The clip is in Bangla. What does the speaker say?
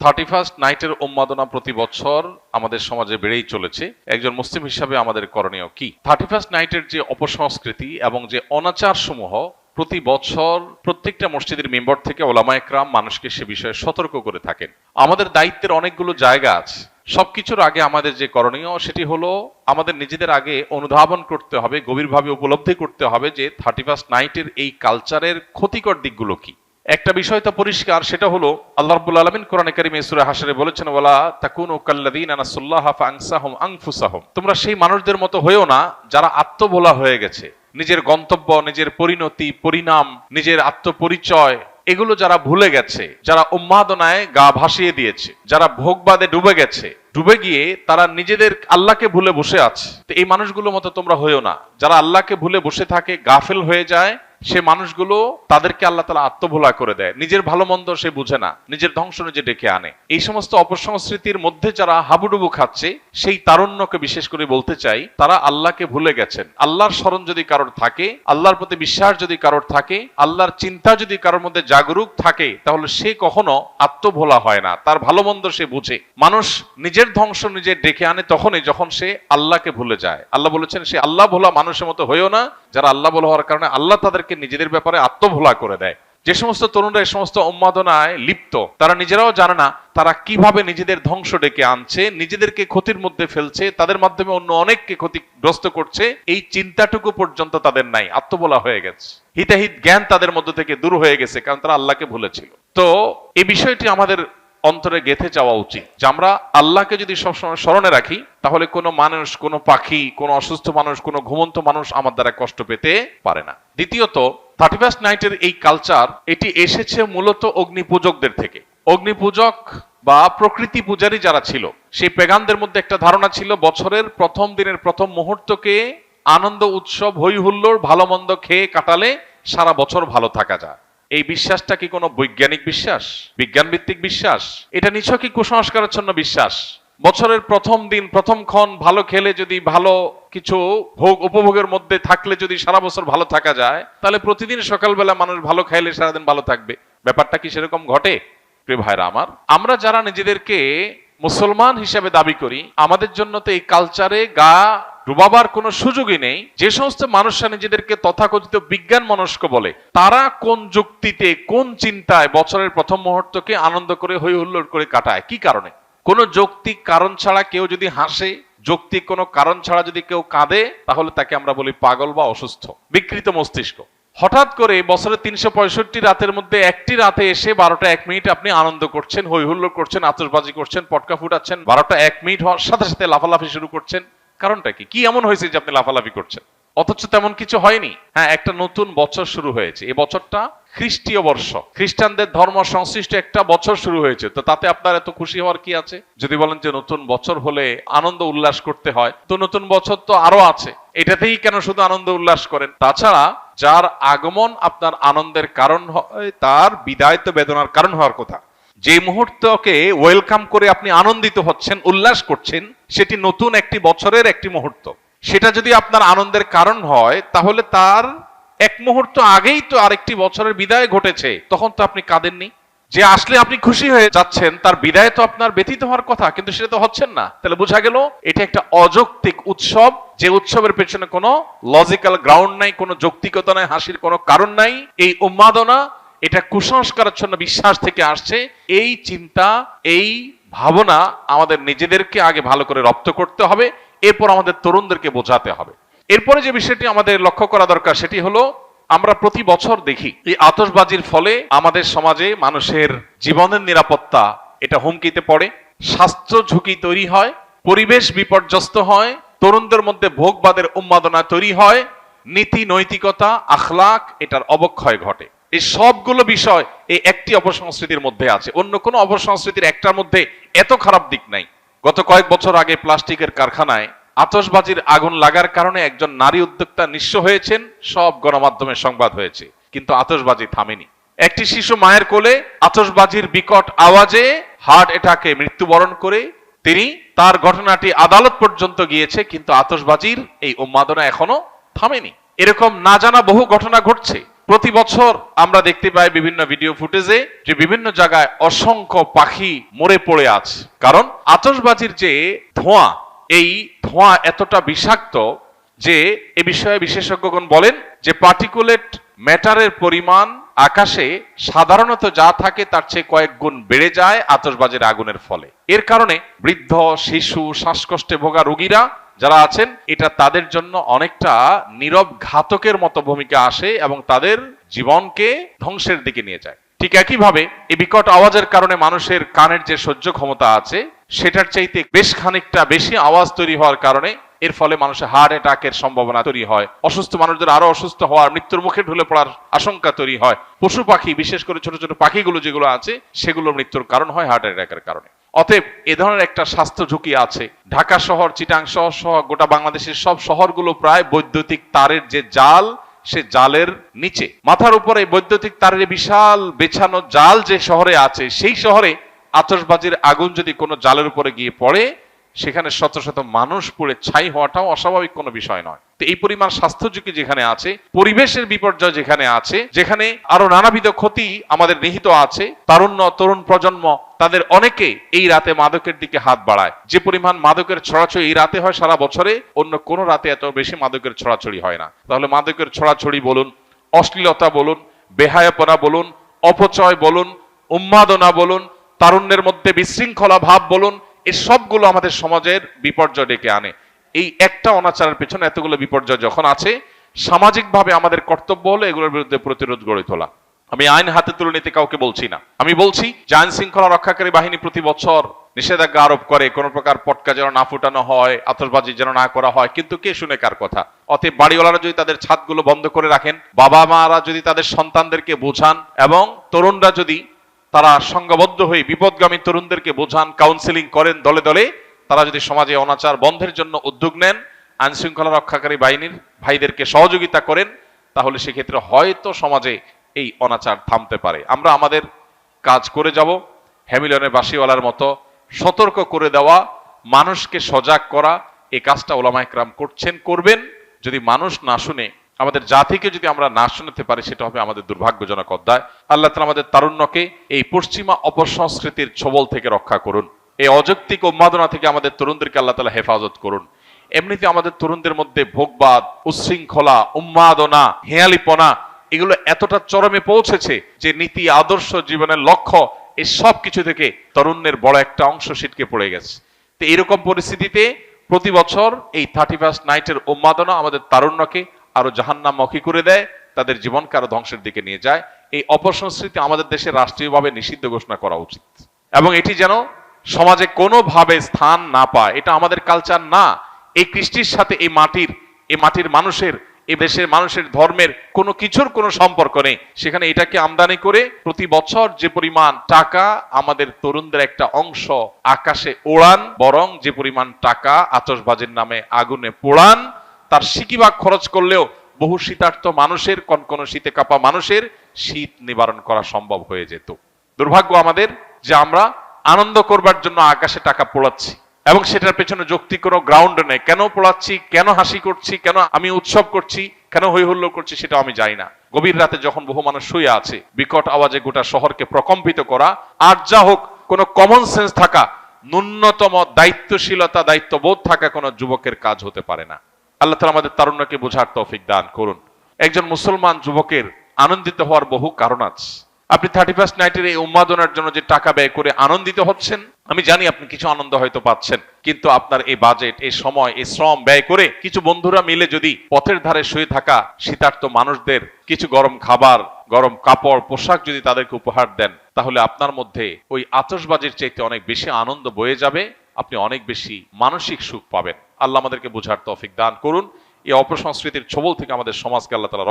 31st নাইটের উন্মাদনা প্রতি বছর আমাদের সমাজে বেড়েই চলেছে। একজন মুসলিম হিসাবে আমাদের করণীয় কি? 31st নাইটের যে অপসংস্কৃতি এবং যে অনাচার সমূহ প্রতি বছর প্রত্যেকটা মসজিদের মেম্বার থেকে ওলামায়ে কেরাম মানুষকে সে বিষয়ে সতর্ক করে থাকেন। আমাদের দায়িত্বের অনেকগুলো জায়গা আছে। সবকিছুর আগে আমাদের যে করণীয় সেটি হলো আমাদের নিজেদের আগে অনুধাবন করতে হবে, গভীরভাবে উপলব্ধি করতে হবে যে 31st নাইটের এই কালচারের ক্ষতিকর দিকগুলো কি। একটা বিষয় তো পরিষ্কার, সেটা হলো আল্লাহ রাব্বুল আলামিন কোরআনে কারীমে সূরা হাশরে বলেছেন, ওয়ালা তাকুনু কাল্লাযীনা নাসুল্লাহা ফাআনসাহুম আনফুসাহুম, তোমরা সেই মানুষদের মতো হয়েও না যারা আত্মভোলা হয়ে গেছে। নিজের গন্তব্য, নিজের পরিণতি, পরিণাম, নিজের আত্মপরিচয় এগুলো যারা ভুলে গেছে, যারা উন্মাদনায় গা ভাসিয়ে দিয়েছে, যারা ভোগবাদে ডুবে গেছে, ডুবে গিয়ে তারা নিজেদের আল্লাহকে ভুলে বসে আছে। তো এই মানুষগুলোর মতো তোমরা হয়েও না। যারা আল্লাহকে ভুলে বসে থাকে, গাফেল হয়ে যায়, সে মানুষগুলো তাদেরকে আল্লাহ তাআলা আত্মভোলা করে দেয়। নিজের ভালো মন্দ সে বুঝে না, নিজের ধ্বংস নিজে ডেকে আনে। এই সমস্ত অপসংস্কৃতির মধ্যে যারা হাবুডুবু খাচ্ছে, সেই তারুণ্যকে বিশেষ করে বলতে চাই, তারা আল্লাহকে ভুলে গেছেন। আল্লাহর স্মরণ যদি কারোর থাকে, আল্লাহর প্রতি বিশ্বাস যদি কারোর থাকে, আল্লাহর চিন্তা যদি কারোর মধ্যে জাগরুক থাকে, তাহলে সে কখনো আত্মভোলা হয় না। তার ভালো মন্দ সে বুঝে। মানুষ নিজের ধ্বংস নিজে ডেকে আনে তখনই যখন সে আল্লাহকে ভুলে যায়। আল্লাহ বলেছেন, সে আল্লাহ ভোলা মানুষের মতো হয়েও না যারা আল্লাহ ভোলা হওয়ার কারণে আল্লাহ তাদেরকে নিজেদের ব্যাপারে আত্মভোলা করে দেয়। যে সমস্ত তরুণরা এই সমস্ত উন্মাদনায় লিপ্ত, তারা নিজেরাও জানে না তারা কিভাবে নিজেদের ধ্বংস ডেকে আনছে, নিজেদেরকে ক্ষতির মধ্যে ফেলছে, তাদের মাধ্যমে অন্য অনেককে ক্ষতিগ্রস্ত করছে। এই চিন্তাটুকু পর্যন্ত তাদের নাই, আত্মভোলা হয়ে গেছে। হিতাহিত জ্ঞান তাদের মধ্য থেকে দূর হয়ে গেছে, কারণ তারা আল্লাহকে ভুলেছিল। তো এই বিষয়টি আমাদের অন্তরে গেঁথে যাওয়া উচিত যে আমরা আল্লাহকে যদি সবসময় স্মরণে রাখি, তাহলে কোনো মানুষ, কোনো পাখি, কোনো অসুস্থ মানুষ, কোনো ঘুমন্ত মানুষ আমার দ্বারা কষ্ট পেতে পারে না। দ্বিতীয়ত, 31st নাইটের এই কালচার এটি এসেছে মূলত অগ্নিপূজকদের থেকে। অগ্নিপূজক বা প্রকৃতি পূজারী যারা ছিল, সেই পেগানদের মধ্যে একটা ধারণা ছিল বছরের প্রথম দিনের প্রথম মুহূর্তকে আনন্দ, উৎসব, হই হুল্লোড়, ভালো মন্দ খেয়ে কাটালে সারা বছর ভালো থাকা যায়। এই বিশ্বাসটা কি কোনো বৈজ্ঞানিক বিশ্বাস, বিজ্ঞান ভিত্তিক বিশ্বাস? এটা নিছকই কুসংস্কারাচ্ছন্ন বিশ্বাস। বছরের প্রথম দিন, প্রথম ক্ষণ ভালো খেলে, যদি ভালো কিছু ভোগ উপভোগের মধ্যে থাকলে যদি সারা বছর ভালো থাকা যায়, তাহলে প্রতিদিন সকালবেলা মানুষ ভালো খাইলে সারাদিন ভালো থাকবে। ব্যাপারটা কি সেরকম ঘটে? প্রিয় ভাইরা আমার, আমরা যারা নিজেদেরকে মুসলমান হিসেবে দাবি করি, আমাদের জন্য তো এই কালচারে গা ডুবাবার কোনো সুযোগই নেই। যে সমস্ত মানুষরা নিজেদেরকে তথাকথিত বিজ্ঞান মনস্ক বলে, তারা কোন যুক্তিতে, কোন চিন্তায় বছরের প্রথম মুহূর্তকে আনন্দ করে হই হুল্লোড় করে কাটায়? কি কারণে? কোনো যৌক্তিক কারণ ছাড়া কেউ যদি হাসে, যৌক্তিক কোনো কারণ ছাড়া যদি কেউ কাঁদে, তাহলে তাকে আমরা বলি পাগল বা অসুস্থ, বিকৃত মস্তিষ্ক। হঠাৎ করে বছরের 365 রাতের মধ্যে একটি রাতে এসে 12টা 1 মিনিট আপনি আনন্দ করছেন, হই হুল্লোড় করছেন, আতশবাজি করছেন, পটকা ফুটাচ্ছেন, 12টা 1 মিনিট হওয়ার সাথে সাথে লাফালাফি শুরু করছেন। কারণটা কি? কি এমন হয়েছে যে আপনি লাফালাফি করছেন? অথচ তেমন কিছু হয়নি। হ্যাঁ, একটা নতুন বছর শুরু হয়েছে। এই বছরটা খ্রিস্টীয় বর্ষ, খ্রিস্টানদের ধর্ম সংশ্লিষ্ট একটা বছর শুরু হয়েছে। তো তাতে আপনার এত খুশি হওয়ার কি আছে? যদি বলেন যে নতুন বছর হলে আনন্দ উল্লাস করতে হয়, তো নতুন বছর তো আরো আছে, এটাতেই কেন শুধু আনন্দ উল্লাস করেন? তাছাড়া যার আগমন আপনার আনন্দের কারণ হয়, তার বিদায় তো বেদনার কারণ হওয়ার কথা। যে মুহূর্তকে ওয়েলকাম করে আপনি আনন্দিত হচ্ছেন, উল্লাস করছেন, সেটি নতুন একটি বছরের একটি মুহূর্ত। সেটা যদি আপনার আনন্দের কারণ হয়, তাহলে তার এক মুহূর্ত আগেই তো আরেকটি বছরের বিদায় ঘটেছে, তখন তো আপনি কাঁদেননি। যে আসলে আপনি খুশি হয়ে যাচ্ছেন, তার বিদায় তো আপনার ব্যতীত হওয়ার কথা, কিন্তু সেটা তো হচ্ছেন না। তাহলে বোঝা গেল এটা একটা অযৌক্তিক উৎসব, যে উৎসবের পেছনে কোনো লজিক্যাল গ্রাউন্ড নাই, কোনো যৌক্তিকতা নাই, হাসির কোনো কারণ নাই। এই উন্মাদনা, এটা কুসংস্কারাচ্ছন্ন বিশ্বাস থেকে আসছে। এই চিন্তা, এই ভাবনা আমাদের নিজেদেরকে আগে ভালো করে রপ্ত করতে হবে, এরপর আমাদের তরুণদেরকে বোঝাতে হবে। এরপরে যে বিষয়টি আমাদের লক্ষ্য করা দরকার, সেটি হলো আমরা প্রতি বছর দেখি এই আতশবাজির ফলে আমাদের সমাজে মানুষের জীবনের নিরাপত্তা এটা হুমকিতে পড়ে, স্বাস্থ্য ঝুঁকি তৈরি হয়, পরিবেশ বিপর্যস্ত হয়, তরুণদের মধ্যে ভোগবাদের উন্মাদনা তৈরি হয়, নীতি নৈতিকতা, আখলাক এটার অবক্ষয় ঘটে। এই সবগুলো বিষয় এই একটি অপসংস্কৃতির মধ্যে আছে। অন্য কোনো অপসংস্কৃতির একটার মধ্যে এত খারাপ দিক নাই। গত কয়েক বছর আগে প্লাস্টিকের কারখানায় আতশবাজির আগুন লাগার কারণে একজন নারী উদ্যোক্তা নিঃস্ব হয়েছেন, সব গণমাধ্যমে সংবাদ হয়েছে, কিন্তু আতশবাজি থামেনি। একটি শিশু মায়ের কোলে আতশবাজির বিকট আওয়াজে হার্ট অ্যাটাকে মৃত্যুবরণ করে তিনি, তার ঘটনাটি আদালত পর্যন্ত গিয়েছে, কিন্তু আতশবাজির এই উন্মাদনা এখনো থামেনি। এরকম না জানা বহু ঘটনা ঘটছে। প্রতি বছর আমরা দেখতে পাই বিভিন্ন ভিডিও ফুটেজে যে বিভিন্ন জায়গায় অসংখ্য পাখি মরে পড়ে আছে। কারণ আতশবাজির যে ধোঁয়া, এই ধোঁয়া এতটা বিষাক্ত যে এ বিষয়ে বিশেষজ্ঞগণ বলেন যে পার্টিকুলেট ম্যাটারের পরিমাণ আকাশে সাধারণত যা থাকে তার চেয়ে কয়েক গুণ বেড়ে যায় আতশবাজির আগুনের ফলে। এর কারণে বৃদ্ধ, শিশু, শ্বাসকষ্টে ভোগা রোগীরা যারা আছেন, এটা তাদের জন্য অনেকটা নীরব ঘাতকের মতো ভূমিকা আসে এবং তাদের জীবনকে ধ্বংসের দিকে নিয়ে যায়। ঠিক একইভাবে এই বিকট আওয়াজের কারণে মানুষের কানের যে সহ্য ক্ষমতা আছে সেটার চাইতে বেশ খানিকটা বেশি আওয়াজ তৈরি হওয়ার কারণে এর ফলে মানুষের হার্ট অ্যাটাকের সম্ভাবনা তৈরি হয়, অসুস্থ মানুষদের আরো অসুস্থ হওয়ার, মৃত্যুর মুখে ঢলে পড়ার আশঙ্কা তৈরি হয়। পশু পাখি, বিশেষ করে ছোট ছোট পাখিগুলো যেগুলো আছে সেগুলো মৃত্যুর কারণ হয় হার্ট অ্যাটাকের কারণে। অতএব এ ধরনের একটা স্বাস্থ্য ঝুঁকি আছে। ঢাকা শহর, চিটাং শহর সহ গোটা বাংলাদেশের সব শহরগুলো প্রায় বৈদ্যুতিক তারের যে জাল, সে জালের নিচে মাথার উপরে বৈদ্যুতিক তারের বিশাল বেছানো জাল যে শহরে আছে, সেই শহরে আতশবাজির আগুন যদি কোনো জালের উপরে গিয়ে পড়ে, সেখানে শত শত মানুষ পুড়ে ছাই হওয়াটাও অস্বাভাবিক কোনো বিষয় নয়। তো এই পরিমাণ স্বাস্থ্য ঝুঁকি যেখানে আছে, পরিবেশের বিপর্যয় যেখানে আছে, যেখানে আরো নানাবিধ ক্ষতি আমাদের নিহিত আছে, তারুণ্য, তরুণ প্রজন্ম তাদের অনেকে এই রাতে মাদকের দিকে হাত বাড়ায়। যে পরিমাণ মাদকের ছড়াছড়ি এই রাতে হয়, সারা বছরে অন্য কোনো রাতে এত বেশি মাদকের ছড়াছড়ি হয় না। তাহলে মাদকের ছড়াছড়ি বলুন, অশ্লীলতা বলুন, বেহায়াপনা বলুন, অপচয় বলুন, উন্মাদনা বলুন, তারুণ্যের মধ্যে বিশৃঙ্খলা ভাব বলুন, এই সবগুলো আমাদের সমাজের বিপর্যয় ডেকে আনে। এই একটা অনাচারের পেছনে এতগুলো বিপর্যয় যখন আছে, সামাজিকভাবে আমাদের কর্তব্য হলো এগুলোর বিরুদ্ধে প্রতিরোধ গড়ে তোলা। আমি আইন হাতে তুলে নিতে কাউকে বলছি না। আমি বলছি যে আইন শৃঙ্খলা রক্ষাকারী বাহিনী প্রতি বছর নিষেধাজ্ঞা আরোপ করে, কোনো প্রকার পটকা যেন না ফুটানো হয়, আতশবাজি যেন না করা হয়, কিন্তু কে শুনে কার কথা? অতএব বাড়িওয়ালারা যদি তাদের ছাদগুলো বন্ধ করে রাখেন, বাবা মারা যদি তাদের সন্তানদেরকে বোঝান, এবং তরুণরা যদি তারা সংঘবদ্ধ হয়ে বিপদগামী তরুণদেরকে বোঝান, কাউন্সিলিং করেন দলে দলে, তারা যদি সমাজে অনাচার বন্ধের জন্য উদ্যোগ নেন, আইন শৃঙ্খলা রক্ষাকারী বাহিনীর ভাইদেরকে সহযোগিতা করেন, তাহলে সেক্ষেত্রে হয়তো সমাজে এই অনাচার থামতে পারে। আমরা আমাদের কাজ করে যাব, হ্যামিলনের বাঁশিওয়ালার মতো সতর্ক করে দেওয়া, মানুষকে সজাগ করা, এই কাজটা ওলামা ইকরাম করছেন, করবেন। যদি মানুষ না শুনে, আমাদের জাতিকে যদি আমরা না শোনাতে পারি, সেটা হবে আমাদের দুর্ভাগ্যজনক অধ্যায়। আল্লাহ তাআলা আমাদের তারুণ্যকে এই পশ্চিমা অপসংস্কৃতির ছোবল থেকে রক্ষা করুন। এই অযৌক্তিক উন্মাদনা থেকে আমাদের তরুণদেরকে আল্লাহ তাআলা হেফাজত করুন। এমনিতে আমাদের তরুণদের মধ্যে ভোগবাদ, উচ্ছৃঙ্খলা, উন্মাদনা, হেয়ালিপনা এগুলো এতটা চরমে পৌঁছেছে যে নীতি, আদর্শ, জীবনের লক্ষ্য, এই সব কিছু থেকে তরুণের বড় একটা অংশ ছিটকে পড়ে গেছে। তো এরকম পরিস্থিতিতে প্রতি বছর এই 31st নাইটের উন্মাদনা আমাদের তারুণ্যকে আরো জাহান্নামমুখী করে দেয়, তাদের জীবনকে আরো ধ্বংসের দিকে নিয়ে যায়। এই অপসংস্কৃতি আমাদের দেশে রাষ্ট্রীয়ভাবে নিষিদ্ধ ঘোষণা করা উচিত, এবং এটি যেন সমাজে কোনোভাবে স্থান না পায়। এটা আমাদের কালচার না। এই কৃষ্টির সাথে এই মাটির মানুষের, এই দেশের মানুষের ধর্মের কোনো কিছুর কোনো সম্পর্ক নেই। সেখানে এটাকে আমদানি করে প্রতি বছর যে পরিমাণ টাকা আমাদের তরুণদের একটা অংশ আকাশে ওড়ান, বরং যে পরিমাণ টাকা আতশবাজির নামে আগুনে পোড়ান, তার সিকিভাগ খরচ করলেও বহু শীতার্ত মানুষের, কনকনে শীতে কাঁপা মানুষের শীত নিবারণ করা সম্ভব হয়ে যেত। দুর্ভাগ্য আমাদের যে আমরা আনন্দ করবার জন্য আকাশে টাকা পোড়াচ্ছি, এবং সেটার পেছনে যৌক্তিক কোনো গ্রাউন্ড নেই। কেন পোড়াচ্ছি, কেন হাসি করছি, কেন আমি উৎসব করছি, কেন হই হুল্লোড় করছি, সেটা আমি জানি না। গভীর রাতে যখন বহু মানুষ শুয়ে আছে, বিকট আওয়াজে গোটা শহরকে প্রকম্পিত করা, আর যা হোক, কোনো কমন সেন্স থাকা, ন্যূনতম দায়িত্বশীলতা, দায়িত্ববোধ থাকা কোনো যুবকের কাজ হতে পারে না। আল্লাহ তাআলা আমাদের তারুণ্যকে বোঝার তৌফিক দান করুন। একজন মুসলমান যুবকের আনন্দিত হওয়ার বহু কারণ আছে। আপনি 31st নাইটের এই উন্মাদনার জন্য যে টাকা ব্যয় করে আনন্দিত হচ্ছেন, আমি জানি আপনি কিছু আনন্দ হয়তো পাচ্ছেন, কিন্তু আপনার এই বাজেট, এই সময়, এই শ্রম ব্যয় করে কিছু বন্ধুরা মিলে যদি পথের ধারে শুয়ে থাকা শীতার্ত মানুষদের কিছু গরম খাবার, গরম কাপড়, পোশাক যদি তাদেরকে উপহার দেন, তাহলে আপনার মধ্যে ওই আতশবাজির চাইতে অনেক বেশি আনন্দ বয়ে যাবে, আপনি অনেক বেশি মানসিক সুখ পাবেন। আল্লাহ আমাদেরকে বোঝার তৌফিক দান করুন। এই অপসংস্কৃতির ছোবল থেকে আমাদের সমাজকে আল্লাহ তাআলা